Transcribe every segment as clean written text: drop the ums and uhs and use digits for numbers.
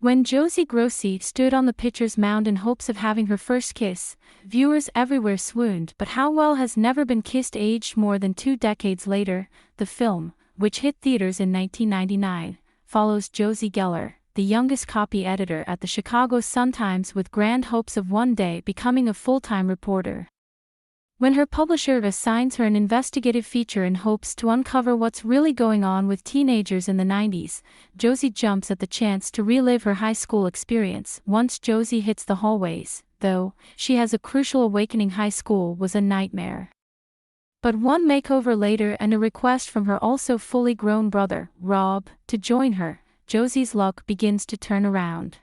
When Josie Grossi stood on the pitcher's mound in hopes of having her first kiss, viewers everywhere swooned. But how well has Never Been Kissed aged more than 2 decades later? The film, which hit theaters in 1999, follows Josie Geller, the youngest copy editor at the Chicago Sun-Times, with grand hopes of one day becoming a full-time reporter. When her publisher assigns her an investigative feature in hopes to uncover what's really going on with teenagers in the 90s, Josie jumps at the chance to relive her high school experience. Once Josie hits the hallways, though, she has a crucial awakening. High school was a nightmare. But one makeover later and a request from her also fully grown brother, Rob, to join her, Josie's luck begins to turn around.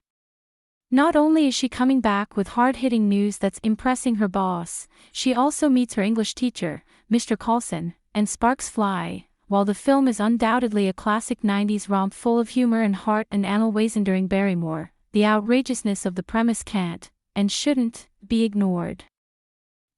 Not only is she coming back with hard-hitting news that's impressing her boss, she also meets her English teacher, Mr. Coulson, and sparks fly. While the film is undoubtedly a classic 90s romp full of humor and heart and analyzing during Barrymore, the outrageousness of the premise can't, and shouldn't, be ignored.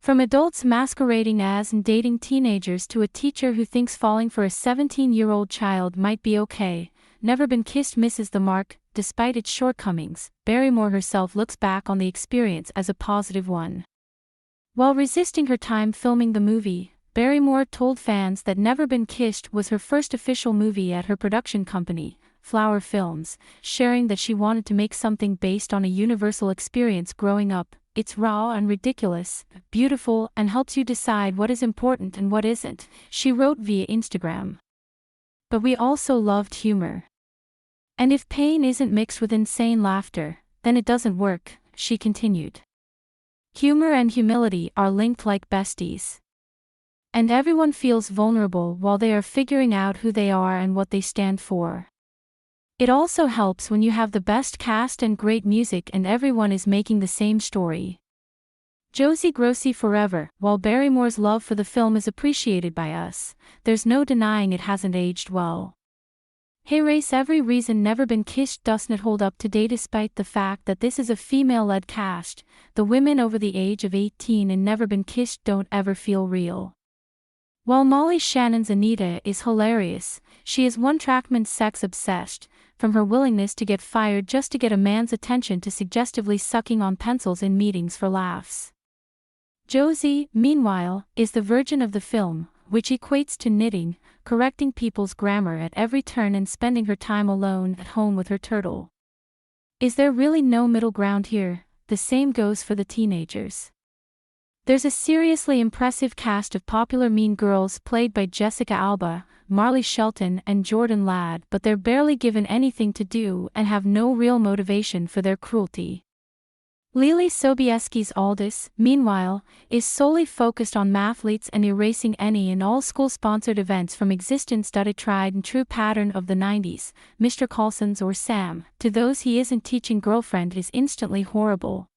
From adults masquerading as and dating teenagers to a teacher who thinks falling for a 17-year-old child might be okay, Never Been Kissed misses the mark. Despite its shortcomings, Barrymore herself looks back on the experience as a positive one. While resisting her time filming the movie, Barrymore told fans that Never Been Kissed was her first official movie at her production company, Flower Films, sharing that she wanted to make something based on a universal experience growing up. It's raw and ridiculous, beautiful, and helps you decide what is important and what isn't, she wrote via Instagram. But we also loved humor. And if pain isn't mixed with insane laughter, then it doesn't work, she continued. Humor and humility are linked like besties. And everyone feels vulnerable while they are figuring out who they are and what they stand for. It also helps when you have the best cast and great music and everyone is making the same story. Josie Grossi forever. While Barrymore's love for the film is appreciated by us, there's no denying it hasn't aged well. Hey race, every reason Never Been Kissed doesn't hold up today despite the fact that this is a female-led cast. The women over the age of 18 in Never Been Kissed don't ever feel real. While Molly Shannon's Anita is hilarious, she is one-trackman sex-obsessed, from her willingness to get fired just to get a man's attention to suggestively sucking on pencils in meetings for laughs. Josie, meanwhile, is the virgin of the film, which equates to knitting, correcting people's grammar at every turn and spending her time alone at home with her turtle. Is there really no middle ground here? The same goes for the teenagers. There's a seriously impressive cast of popular mean girls played by Jessica Alba, Marley Shelton and Jordan Ladd, but they're barely given anything to do and have no real motivation for their cruelty. Lily Sobieski's Aldous, meanwhile, is solely focused on mathletes and erasing any and all school-sponsored events from existence. A tried and true pattern of the 90s, Mr. Coulson's or Sam, to those he isn't teaching girlfriend is instantly horrible.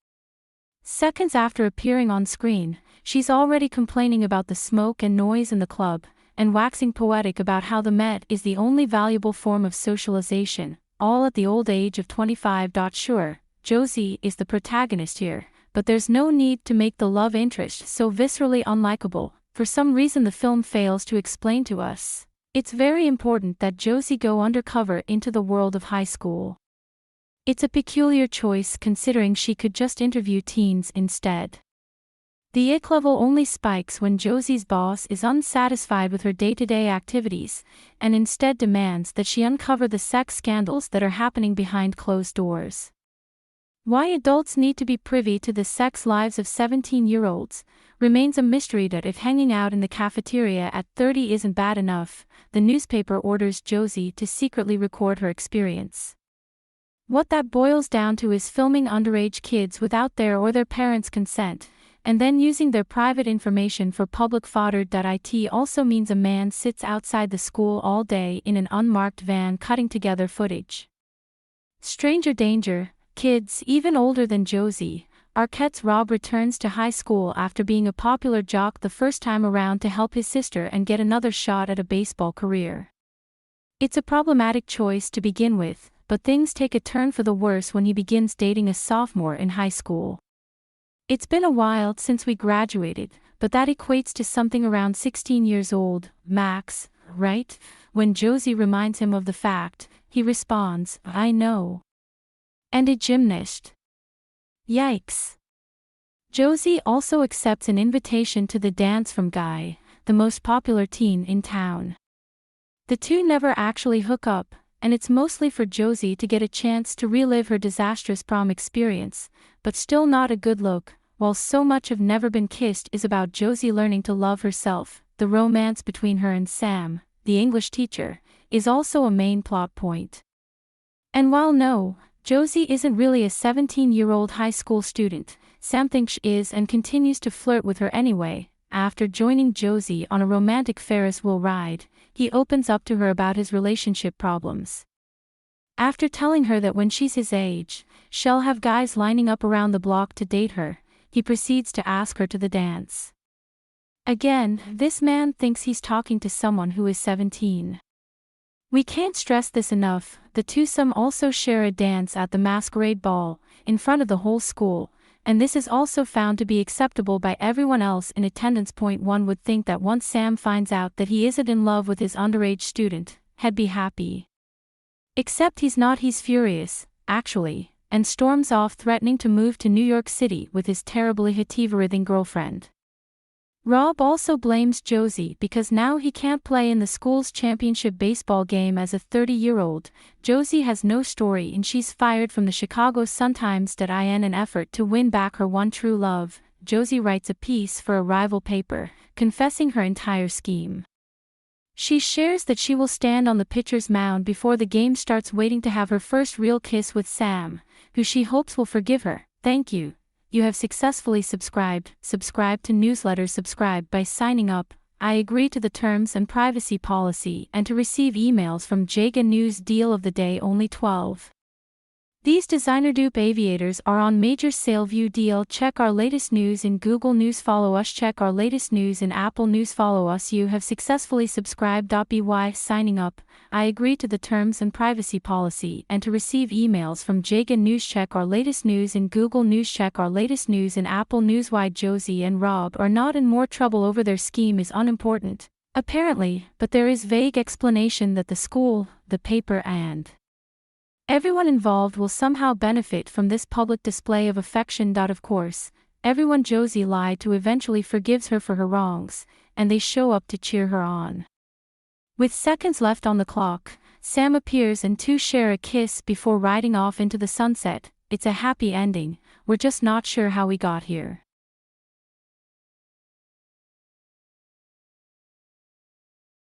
Seconds after appearing on screen, she's already complaining about the smoke and noise in the club, and waxing poetic about how the Met is the only valuable form of socialization, all at the old age of 25. Sure, Josie is the protagonist here, but there's no need to make the love interest so viscerally unlikable. For some reason the film fails to explain to us. It's very important that Josie go undercover into the world of high school. It's a peculiar choice considering she could just interview teens instead. The ick level only spikes when Josie's boss is unsatisfied with her day-to-day activities, and instead demands that she uncover the sex scandals that are happening behind closed doors. Why adults need to be privy to the sex lives of 17-year-olds remains a mystery. That if hanging out in the cafeteria at 30 isn't bad enough, the newspaper orders Josie to secretly record her experience. What that boils down to is filming underage kids without their or their parents' consent, and then using their private information for public fodder. It also means a man sits outside the school all day in an unmarked van cutting together footage. Stranger danger. Kids even older than Josie, Arquette's Rob returns to high school after being a popular jock the first time around to help his sister and get another shot at a baseball career. It's a problematic choice to begin with, but things take a turn for the worse when he begins dating a sophomore in high school. It's been a while since we graduated, but that equates to something around 16 years old, max, right? When Josie reminds him of the fact, he responds, I know. and a gymnast. Yikes. Josie also accepts an invitation to the dance from Guy, the most popular teen in town. The two never actually hook up, and it's mostly for Josie to get a chance to relive her disastrous prom experience, but still not a good look. While so much of Never Been Kissed is about Josie learning to love herself, the romance between her and Sam, the English teacher, is also a main plot point. And while no, Josie isn't really a 17-year-old high school student, Sam thinks she is and continues to flirt with her anyway. After joining Josie on a romantic Ferris wheel ride, he opens up to her about his relationship problems. After telling her that when she's his age, she'll have guys lining up around the block to date her, he proceeds to ask her to the dance. Again, this man thinks he's talking to someone who is 17. We can't stress this enough, the twosome also share a dance at the masquerade ball, in front of the whole school, and this is also found to be acceptable by everyone else in attendance. One would think that once Sam finds out that he isn't in love with his underage student, he'd be happy. Except he's not. He's furious, actually, and storms off threatening to move to New York City with his terribly hitivarithing girlfriend. Rob also blames Josie because now he can't play in the school's championship baseball game as a 30-year-old. Josie has no story and she's fired from the Chicago Sun-Times. In an effort to win back her one true love, Josie writes a piece for a rival paper, confessing her entire scheme. She shares that she will stand on the pitcher's mound before the game starts waiting to have her first real kiss with Sam, who she hopes will forgive her. Thank you. You have successfully subscribed. Subscribe to newsletters. Subscribe by signing up. I agree to the terms and privacy policy and to receive emails from Jaga News. Deal of the day only 12. These designer dupe aviators are on major sale. View deal. Check our latest news in Google News. Follow us. Check our latest news in Apple News. Follow us. You have successfully subscribed. By signing up, I agree to the terms and privacy policy and to receive emails from Jaga News. Check our latest news in Google News. Check our latest news in Apple News. Why Josie and Rob are not in more trouble over their scheme is unimportant, apparently, but there is vague explanation that the school, the paper and everyone involved will somehow benefit from this public display of affection. Of course, everyone Josie lied to eventually forgives her for her wrongs, and they show up to cheer her on. With seconds left on the clock, Sam appears and two share a kiss before riding off into the sunset. It's a happy ending, we're just not sure how we got here.